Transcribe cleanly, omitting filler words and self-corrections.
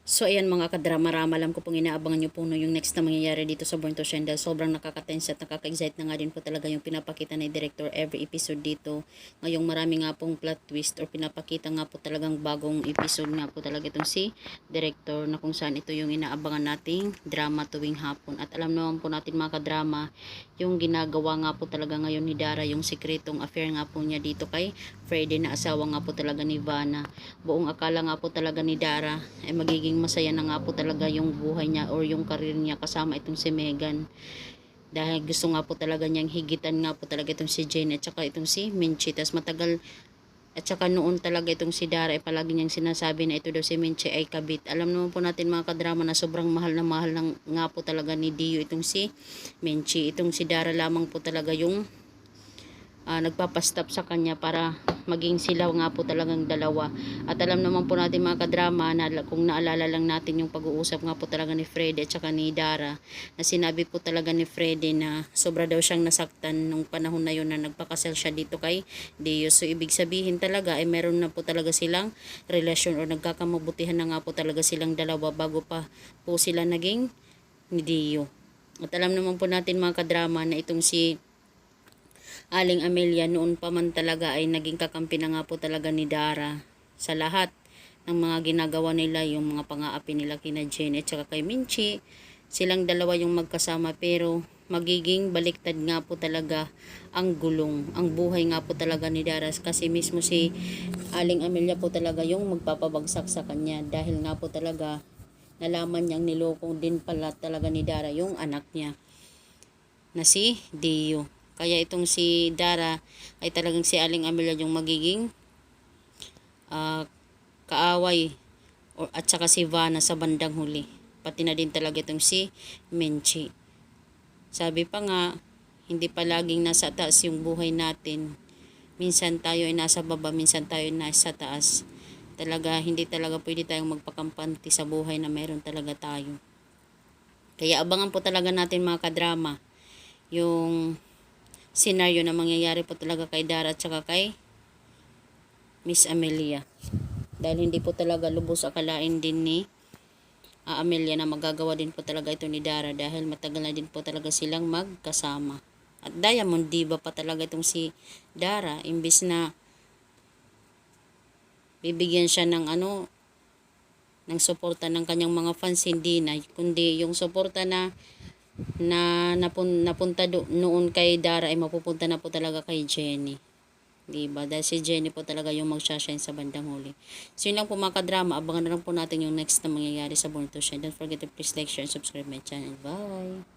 So ayan mga kadrama-rama, alam ko pong inaabangan nyo po no, yung next na mangyayari dito sa Born to Shine dahil sobrang nakaka-tense at nakaka-excite na nga din po talaga yung pinapakita ni director every episode dito. Ngayong marami nga pong plot twist or pinapakita nga po talagang bagong episode nga po talaga itong si director na kung saan ito yung inaabangan nating drama tuwing hapon. At alam naman po natin mga kadrama, yung ginagawa nga po talaga ngayon ni Dara, yung sikretong affair nga po niya dito kay Freddy na asawa nga po talaga ni Vanna. Buong akala nga po talaga ni Dara ay magiging masaya na nga po talaga yung buhay niya or yung career niya kasama itong si Megan. Dahil gusto nga po talaga niyang higitan nga po talaga itong si Jane at saka itong si Minchi. Tas matagal at saka noon talaga itong si Dara ay palagi niyang sinasabi na ito daw si Minchi ay kabit. Alam naman po natin mga kadrama na sobrang mahal lang nga po talaga ni Dio itong si Minchi. Itong si Dara lamang po talaga yung nagpapastop sa kanya para maging sila nga po talagang dalawa. At alam naman po natin mga kadrama na kung naalala lang natin yung pag-uusap nga po talaga ni Freddy at saka ni Dara, na sinabi po talaga ni Freddy na sobra daw siyang nasaktan nung panahon na yun na nagpakasal siya dito kay Dio. So ibig sabihin talaga ay meron na po talaga silang relasyon o nagkakamabutihan na nga po talaga silang dalawa bago pa po sila naging ni Dio. At alam naman po natin mga kadrama na itong si Aling Amelia noon pa man talaga ay naging kakampi na nga po talaga ni Dara sa lahat ng mga ginagawa nila, yung mga pang-aapi nila kina Jen at saka kay Minchi. Silang dalawa yung magkasama pero magiging baliktad nga po talaga ang gulong, ang buhay nga po talaga ni Dara kasi mismo si Aling Amelia po talaga yung magpapabagsak sa kanya dahil nga po talaga nalaman niyang niloko din pala talaga ni Dara yung anak niya na si Dio. Kaya itong si Dara ay talagang si Aling Amelia yung magiging kaaway at saka si Vanna sa bandang huli. Pati na din talaga itong si Minchi. Sabi pa nga, hindi palaging nasa taas yung buhay natin. Minsan tayo ay nasa baba, minsan tayo ay nasa taas. Talaga, hindi talaga pwede tayong magpakampante sa buhay na meron talaga tayo. Kaya abangan po talaga natin mga kadrama yung senaryo na mangyayari po talaga kay Dara at saka kay Miss Amelia. Dahil hindi po talaga lubos akalain din ni Amelia na magagawa din po talaga ito ni Dara dahil matagal na din po talaga silang magkasama. At Diamond Diva pa talaga itong si Dara, imbis na bibigyan siya ng ng suporta ng kanyang mga fans, hindi na, kundi yung suporta na napunta noon kay Dara ay mapupunta na po talaga kay Jenny. Diba? Dahil si Jenny po talaga yung mag-shine sa bandang huli. So yun lang po mga kadrama. Abangan na lang po natin yung next na mangyayari sa Born to Shine. Don't forget to please like, share, and subscribe my channel. Bye!